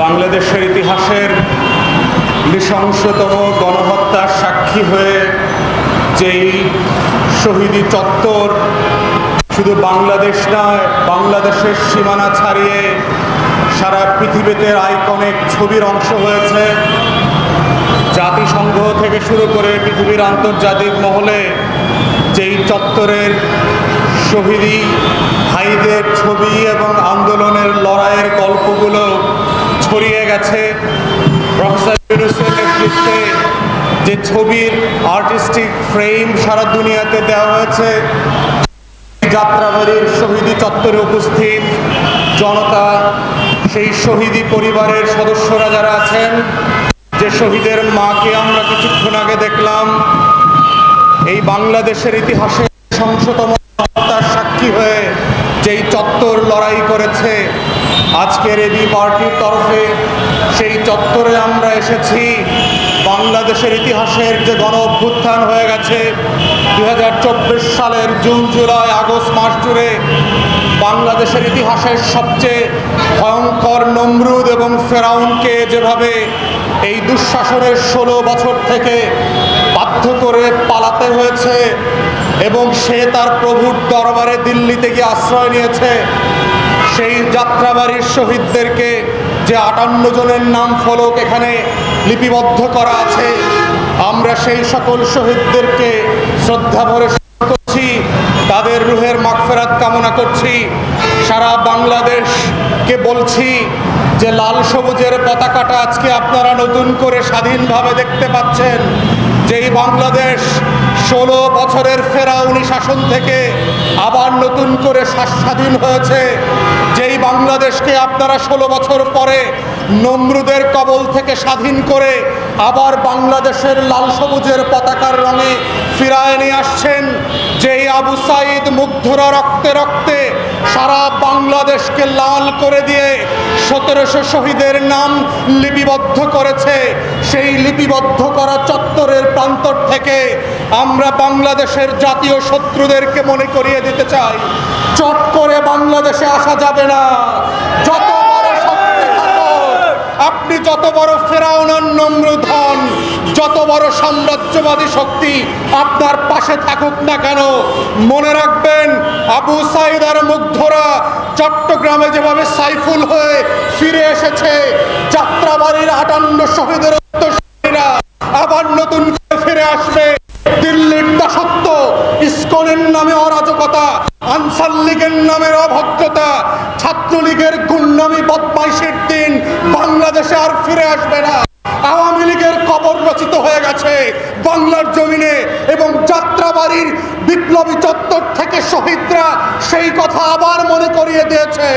বাংলাদেশের ইতিহাসের নৃশংসতম গণহত্যার সাক্ষী হয়ে যেই শহীদি চত্বর শুধু বাংলাদেশ নয়, বাংলাদেশের সীমানা ছাড়িয়ে সারা পৃথিবীতে আইকনিক ছবির অংশ হয়েছে। জাতিসংঘ থেকে শুরু করে পৃথিবীর আন্তর্জাতিক মহলে যেই চত্বরের শহীদি ভাইদের ছবি এবং আন্দোলনের লড়াইয়ের গল্পগুলো ছড়িয়ে গেছে, প্রফেসর ইউনূসের নেতৃত্বে যে ছবির আর্টিস্টিক ফ্রেম সারা দুনিয়াতে দেওয়া হয়েছে, যাত্রাবাড়ির শহীদি চত্বরে উপস্থিত জনতা, সেই শহীদি পরিবারের সদস্যরা যারা আছেন, যে শহীদের মাকে আমরা কিছুক্ষণ আগে দেখলাম, এই বাংলাদেশের ইতিহাসে সংশতম হত্যার সাক্ষী হয়ে যেই চত্বর লড়াই করেছে, আজকের এবি পার্টির তরফে সেই চত্বরে আমরা এসেছি। বাংলাদেশের ইতিহাসের যে গণ অভ্যুত্থান হয়ে গেছে 2024 সালের জুন, জুলাই, আগস্ট মাস জুড়ে বাংলাদেশের ইতিহাসের সবচেয়ে ভয়ঙ্কর নমরুদ এবং ফেরাউনকে যেভাবে এই দুঃশাসনের 16 বছর থেকে বাধ্য করে পালাতে হয়েছে এবং সে তার প্রভুর দরবারে দিল্লিতে গিয়ে আশ্রয় নিয়েছে, সেই যাত্রাবাড়ির শহীদদেরকে যে 58 জনের নাম ফলক এখানে লিপিবদ্ধ করা আছে, আমরা সেই সকল শহীদদেরকে শ্রদ্ধা ভরে করছি, তাদের রুহের মাগফিরাত কামনা করছি। সারা বাংলাদেশকে বলছি যে লাল সবুজের পতাকাটা আজকে আপনারা নতুন করে স্বাধীনভাবে দেখতে পাচ্ছেন। যেই বাংলাদেশ 16 বছরের ফেরাউনি শাসন থেকে আবার নতুন করে স্বাধীন হয়েছে, যেই বাংলাদেশকে আপনারা 16 বছর পরে নমরুদের কবল থেকে স্বাধীন করে আবার বাংলাদেশের লাল সবুজের পতাকার রঙে ফিরায় নিয়ে আসছেন, যেই আবু সাইদ মুগ্ধরা রক্তে রক্তে সারা বাংলাদেশকে লাল করে দিয়ে 1700 শহীদের নাম লিপিবদ্ধ করেছে, সেই লিপিবদ্ধ করা চত্বরের প্রান্তর থেকে আমরা বাংলাদেশের জাতীয় শত্রুদেরকে মনে করিয়ে দিতে চাই, চট করে বাংলাদেশে আসা যাবে না। যত বড় শক্তি থাকুক, আপনি যত বড় ফেরাউন আর নমরুদ হন, যত বড় সাম্রাজ্যবাদী শক্তি আপনার পাশে থাকুক না কেন, মনে রাখবেন আবু সাইদ আর মুগ্ধরা চট্টগ্রামে যেভাবে সাইফুল হয়ে ফিরে এসেছে, যাত্রাবাড়ির 58 শহীদের উত্তরসূরিরা আবার নতুন করে ফিরে আসবে। দিল্লির দাসত্ব, ইসকনের নামে অরাজকতা, আনসার লীগের নামের অভদ্রতা, ছাত্রলীগের গুন্ডামি বদমাইশের দিন বাংলাদেশে আর ফিরে আসবে না। আওয়ামী লীগের কবর রচিত হয়ে গেছে বাংলার জমিনে এবং যাত্রাবাড়ির বিপ্লবী চত্বর থেকে শহীদরা সেই কথা আবার মনে করিয়ে দিয়েছে।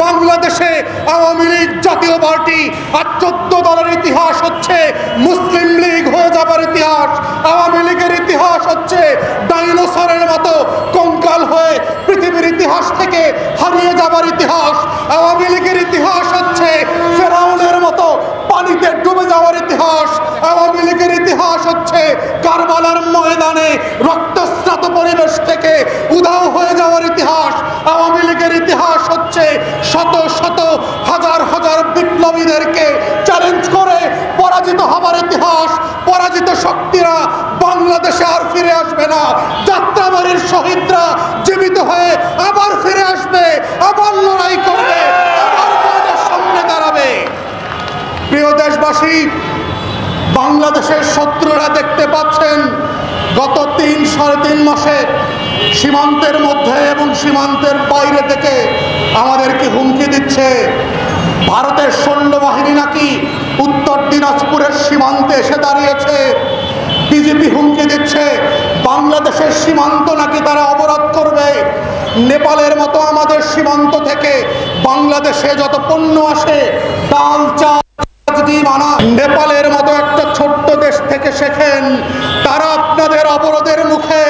বাংলাদেশে আওয়ামী লীগ জাতীয় পার্টি আর 14 দলের ইতিহাস হচ্ছে মুসলিম লীগ হয়ে যাবার ইতিহাস। আওয়ামী লীগের ইতিহাস হচ্ছে ডাইনোসরের মতো কঙ্কাল হয়ে পৃথিবীর ইতিহাস থেকে হারিয়ে যাবার ইতিহাস। আওয়ামী লীগের ইতিহাস হচ্ছে ফেরাউনের মতো পানিতে ডুবে যাওয়ার ইতিহাস। আওয়ামী লীগের ইতিহাস হচ্ছে কারবালার ময়দানে রক্তস্নাত পরিবেশ থেকে উধাও হয়ে যাওয়ার ইতিহাস। আওয়ামী লীগের ইতিহাস হচ্ছে শত শত হাজার হাজার বিপ্লবীদেরকে চ্যালেঞ্জ করে পরাজিত হবার ইতিহাস। পরাজিত শক্তিরা বাংলাদেশে আর ফিরে আসবে না। যাত্রাবাড়ির শহীদরা জীবিত হয়ে আবার ফিরে আসবে, আবার লড়াই করবে, আবার আমাদের সামনে দাঁড়াবে। প্রিয় দেশবাসী, বাংলাদেশের শত্রুরা দেখতে পাচ্ছেন গত 3-3.5 মাসে সীমান্তের মধ্যে এবং সীমান্তের বাইরে থেকে আমাদেরকে হুমকি দিচ্ছে। ভারতের সৈন্যবাহিনী নাকি উত্তর দিনাজপুরের সীমান্তে এসে দাঁড়িয়েছে। বিজেপি হুমকি দিচ্ছে বাংলাদেশের সীমান্ত নাকি তারা অবরোধ করবে। নেপালের মতো আমাদের সীমান্ত থেকে বাংলাদেশে যত পণ্য আসে, ডাল, চাল, নেপালের মতো একটা ছোট্ট দেশ থেকে শেখেন। তারা আপনাদের অবরোধের মুখে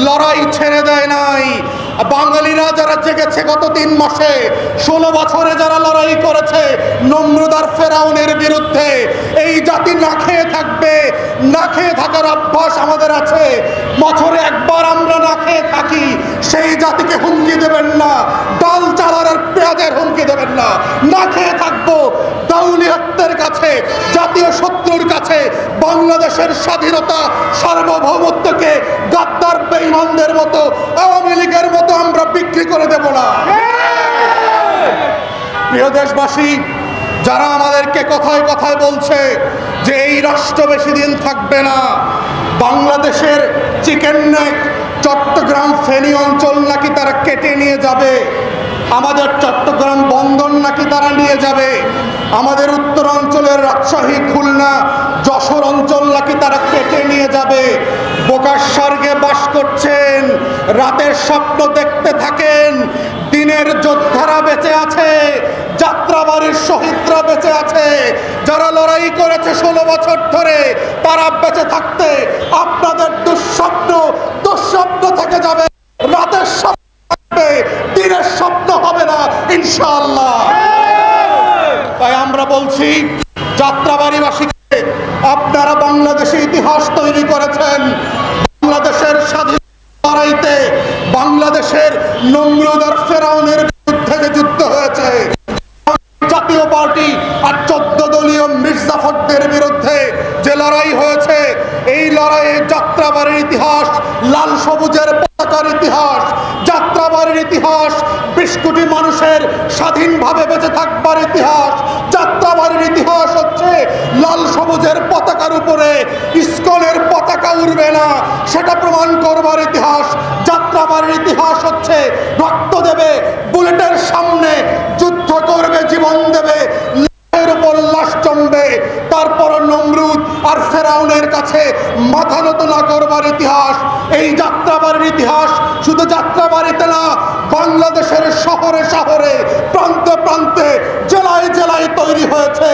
লড়াই ছেড়ে দেয় নাই। বাঙালিরা যারা জেগেছে গত 3 মাসে, 16 বছরে যারা লড়াই করেছে নমরুদ আর ফেরাউনের বিরুদ্ধে, এই জাতি না খেয়ে থাকবে। না খেয়ে থাকার অভ্যাস আমাদের আছে। বছরে একবার আমরা না খেয়ে থাকি। সেই জাতিকে হুমকি দেবেন না, ডাল, চাল আর পেঁয়াজের হুমকি দেবেন না। না খেয়ে থাকবো, দাউলিয়া বাংলাদেশের স্বাধীনতা সার্বভৌমত্বকে গাদ্দার বেঈমানদের মতো, আওয়ামী লীগের মতো আমরা বিক্রি করে দেব না। প্রিয় দেশবাসী, যারা আমাদেরকে কথায় কথায় বলছে যে এই রাষ্ট্র বেশি দিন থাকবে না, বাংলাদেশের চিকেন নেক চট্টগ্রাম ফেনী অঞ্চল নাকি তারা কেটে নিয়ে যাবে, আমাদের চট্টগ্রাম বন্দর নাকি তারা নিয়ে যাবে, আমাদের উত্তরাঞ্চলের রাজশাহী খুলনা যশোর অঞ্চল নাকি তারা কেটে নিয়ে যাবে। বোকার স্বর্গে বাস করছেন, রাতের স্বপ্ন দেখতে থাকেন। দিনের যোদ্ধারা বেঁচে আছে, যাত্রাবাড়ির শহীদরা বেঁচে আছে, যারা লড়াই করেছে 16 বছর ধরে, তারা বেঁচে থাকতে আপনাদের দুঃস্বপ্ন থেকে যাবে। রাতের স্বপ্ন থাকবে, দিনের স্বপ্ন হবে না ইনশাআল্লাহ। তাই আমরা বলছি যাত্রাবাড়িবাসীকে, আপনারা বাংলাদেশে ইতিহাস তৈরি করেছেন। বাংলাদেশের স্বাধীনতা লড়াইতে বাংলাদেশের নমরুদ আর ফেরাউনের বিরুদ্ধে যে যুদ্ধ হয়েছে, জাতীয় পার্টি আর 14 দলীয় মির্জাফরদের বিরুদ্ধে যে লড়াই হয়েছে, এই লড়াইয়ে যাত্রাবাড়ির ইতিহাস লাল সবুজের পতাকার ইতিহাস, যাত্রাবাড়ির ইতিহাস 20 কোটি মানুষের স্বাধীনভাবে বেঁচে থাকবার ইতিহাস, যাত্রাবাড়ির ইতিহাস হচ্ছে লাল সবুজের পতাকার উপরে ইসকনের পতাকা উড়বে না, সেটা প্রমাণ করবার ইতিহাস। যাত্রাবাড়ির ইতিহাস হচ্ছে রক্ত দেবে, বুলেটের সামনে যুদ্ধ করবে, জীবন দেবে, লাশের উপর লাশ জমবে, তারপর নমরুদ আর ফেরাউনের কাছে মাথা নত না করবার ইতিহাস। এই যাত্রাবাড়ির ইতিহাস শুধু যাত্রাবাড়িতে না, বাংলাদেশের শহরে শহরে প্রান্তে প্রান্তে জেলায় জেলায় তৈরি হয়েছে।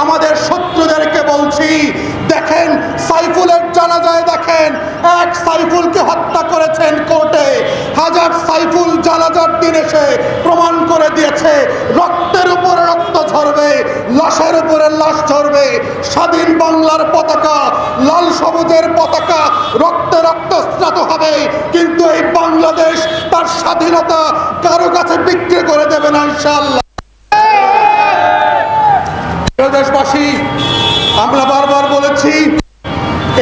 আমাদের শত্রুদেরকে বলছি, দেখেন সাইফুলের জানাজায় দেখেন, এক সাইফুলকে হত্যা করেছেন কোর্টে, হাজার সাইফুল জানাজার দিন এসে প্রমাণ করে দিয়েছে রক্তের উপরে রক্ত ঝরবে, লাশের উপরে লাশ ঝরবে। স্বাধীন বাংলার পতাকা লাল সবুজের পতাকা রক্তে রক্তস্নাত হবে, কিন্তু এই বাংলাদেশ তার স্বাধীনতা কারো কাছে বিক্রি করে দেবে না ইনশাআল্লাহ। দেশবাসী, আমরা বারবার বলেছি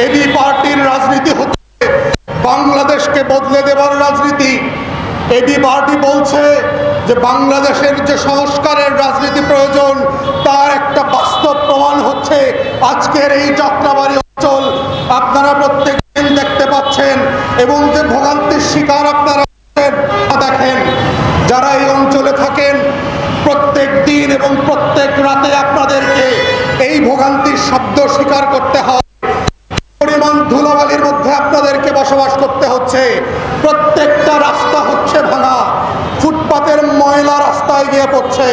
এবি পার্টির রাজনীতি হচ্ছে বাংলাদেশকে বদলে দেবার রাজনীতি। এবি পার্টি বলছে যে বাংলাদেশের যে সংস্কারের রাজনীতি প্রয়োজন, তার একটা বাস্তব প্রমাণ হচ্ছে আজকের এই যাত্রাবাড়ি অঞ্চল। আপনারা প্রত্যেক দিন দেখতে পাচ্ছেন এবং যে ভোগান্তির শিকার আপনারা দেখেন, যারা এই অঞ্চলে থাকেন, প্রত্যেক দিন এবং প্রত্যেক রাতে আপনাদেরকে এই ভোগান্তির শব্দ স্বীকার করতে হয়। পরিমাণ ধুলাবালির মধ্যে আপনাদেরকে বসবাস করতে হচ্ছে। প্রত্যেকটা রাস্তা হচ্ছে ভাঙা, ফুটপাতের ময়লা রাস্তায় গিয়ে পড়ছে,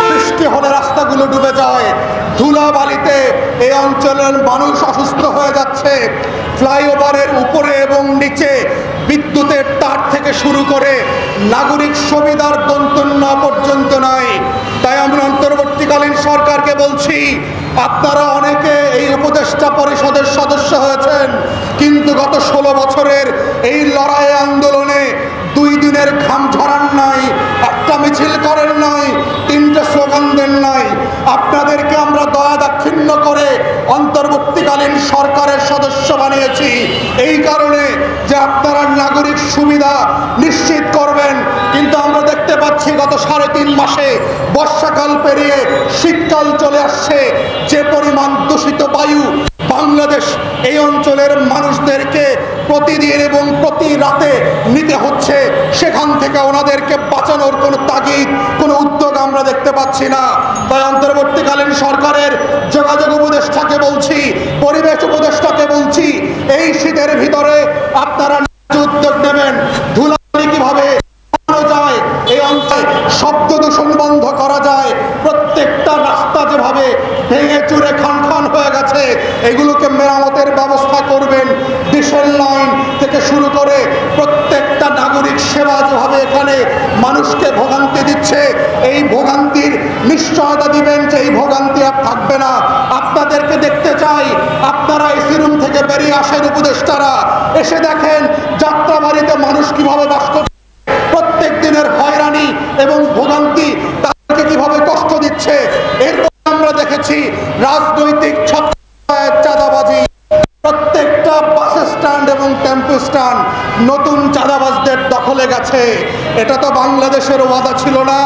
বৃষ্টি হলে রাস্তাগুলো ডুবে যায়, ধুলাবালিতে এই অঞ্চলের মানুষ অসুস্থ হয়ে যাচ্ছে। ফ্লাইওভারের উপরে এবং নিচে বিদ্যুতের তার থেকে শুরু করে নাগরিক সুবিধার দন্তন্য পর্যন্ত নাই। তাই আমরা অন্তর্বর্তীকালীন সরকারকে বলছি, আপনারা অনেকে এই উপদেষ্টা পরিষদের সদস্য হয়েছেন, কিন্তু গত 16 বছরের এই লড়াই আন্দোলনে 2 দিনের ঘাম ঝরান নাই, একটা মিছিল করেন নাই, 3টে স্লোগান দেন নাই। আপনাদেরকে আমরা দয়া দাক্ষিণ্য করে অন্তর্বর্তীকালীন সরকারের সদস্য বানিয়েছি এই কারণে যে আপনারা নাগরিক সুবিধা নিশ্চিত করবেন। কিন্তু আমরা দেখতে পাচ্ছি গত 3.5 মাসে বর্ষাকাল পেরিয়ে শীতকাল চলে আসছে, যে পরিমাণ দূষিত বায়ু বাংলাদেশ এই অঞ্চলের মানুষদেরকে প্রতিদিন এবং প্রতি রাতে নিতে হচ্ছে, সেখান থেকে ওনাদেরকে বাঁচানোর কোনো তাগিদ, কোনো উদ্যোগ আমরা দেখতে পাচ্ছি না। তাই অন্তর্বর্তীকালীন সরকারের যোগাযোগ উপদেষ্টাকে বলছি, পরিবেশ উপদেষ্টাকে বলছি, এই শীতের ভিতরে আপনারা উদ্যোগ নেবেন, ধুলাবালি কিভাবে যায়, এই অঞ্চলে শব্দ দূষণ বন্ধ করা যায়, প্রত্যেকটা রাস্তা যেভাবে ভেঙে চুরে খান খান হয়ে গেছে এগুলোকে মেরামতের ব্যবস্থা করবেন। ডিসেল লাইন থেকে শুরু করে প্রত্যেকটা নাগরিক সেবা যেভাবে এখানে মানুষকে ভোগান্তি দিচ্ছে, এই ভোগান্তির নিশ্চয়তা দিবেন যে এই ভোগান্তি আর থাকবে না। আপনাদেরকে দেখতে চাই, আপনারা এসি রুম থেকে বেরিয়ে আসেন উপদেষ্টারা, এসে দেখেন যাত্রাবাড়িতে মানুষ কিভাবে বাস করছে, প্রত্যেক দিনের হয়রানি এবং ভোগান্তি তাদেরকে কিভাবে এবং টেম্পো স্ট্যান্ড নতুন চাঁদাবাজদের দখলে গেছে। এটা তো বাংলাদেশের ওয়াদা ছিল না।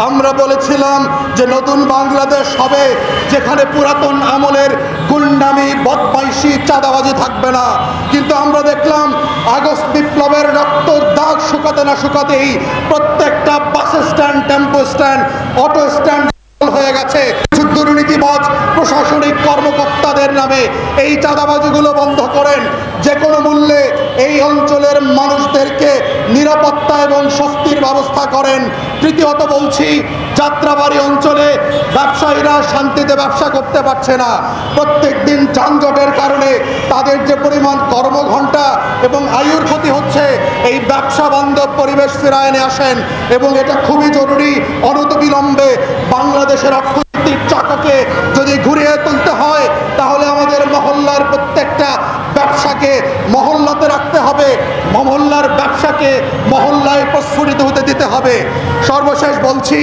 আমরা বলেছিলাম যে নতুন বাংলাদেশ হবে যেখানে পুরাতন আমলের গুন্ডামি, বদমাইশি, চাঁদাবাজি থাকবে না। কিন্তু আমরা দেখলাম আগস্ট বিপ্লবের রক্তর দাগ শুকাতে না শুকাতেই প্রত্যেকটা bus stand, tempo stand, auto stand হয়ে গেছে। দুর্নীতিবাজ প্রশাসনিক কর্মকর্তাদের নামে এই চাঁদাবাজিগুলো বন্ধ করেন, যে কোনো মূল্যে এই অঞ্চলের মানুষদেরকে নিরাপত্তা এবং স্বস্তির ব্যবস্থা করেন। তৃতীয়ত বলছি, যাত্রাবাড়ি অঞ্চলে ব্যবসায়ীরা শান্তিতে ব্যবসা করতে পারছে না। প্রত্যেক দিন যানজটের কারণে তাদের যে পরিমাণ কর্মঘণ্টা এবং আয়ুর ক্ষতি হচ্ছে, এই ব্যবসা বান্ধব পরিবেশ ফিরায় এনে আসেন এবং এটা খুবই জরুরি। অনতিবিলম্বে বাংলাদেশের অর্থনৈতিক চাকাকে যদি ঘুরিয়ে তুলতে হয় তাহলে আমাদের মহল্লার প্রত্যেকটা ব্যবসাকে মহল্লাতে রাখতে হবে, মহল্লার ব্যবসাকে মহল্লায় প্রস্ফুটিত হতে দিতে হবে। সর্বশেষ বলছি,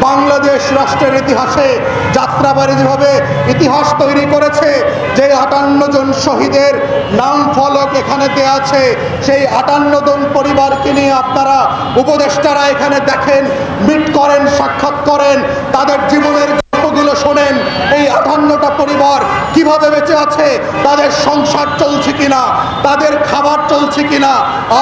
বাংলাদেশ রাষ্ট্রের ইতিহাসে যাত্রাবাড়ি যেভাবে ইতিহাস তৈরি করেছে, যে 58 জন শহীদের নাম ফলক এখানে দেয়া আছে, সেই 58 জন পরিবারকে নিয়ে আপনারা উপদেষ্টারা এখানে দেখেন, মিট করেন, সাক্ষাৎ করেন, তাদের জীবনের গল্পগুলো শোনেন। এই 58টা পরিবার কিভাবে বেঁচে আছে, তাদের সংসার চলছে কিনা, তাদের খাবার চলছে কিনা,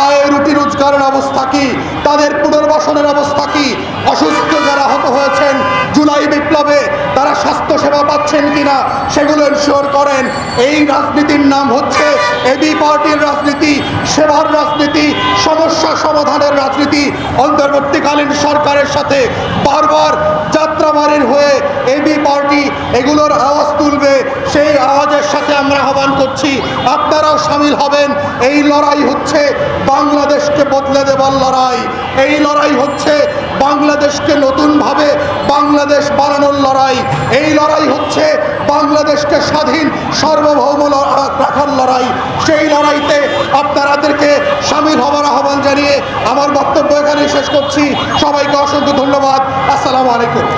আয় রুটি রোজগারের অবস্থা কি, তাদের পুনর্বাসনের অবস্থা কি, অসুস্থ যারা আহত হয়েছেন জুলাই বিপ্লবে তারা স্বাস্থ্য সেবা পাচ্ছেন কিনা, সেগুলো এনশিওর করেন। এই রাজনীতির নাম হচ্ছে এবি পার্টির রাজনীতি, সেবার রাজনীতি, সমস্যা সমাধানের রাজনীতি। অন্তর্বর্তীকালীন সরকারের সাথে বারবার যাত্রাবাড়ির হয়ে এবি পার্টি এগুলোর আওয়াজ তুলবে। সেই আওয়াজের সাথে আমরা আহ্বান করছি, আপনারাও সামিল হবেন। এই লড়াই হচ্ছে বাংলাদেশকে বদলে দেবার লড়াই। এই লড়াই হচ্ছে বাংলাদেশকে নতুনভাবে বাংলাদেশ বানানোর লড়াই। এই লড়াই হচ্ছে বাংলাদেশকে স্বাধীন সার্বভৌম রাখার লড়াই। সেই লড়াইতে আপনাদেরকে সামিল হবার আহ্বান জানিয়ে আমার বক্তব্য এখানেই শেষ করছি। সবাইকে অসংখ্য ধন্যবাদ। আসসালামু আলাইকুম।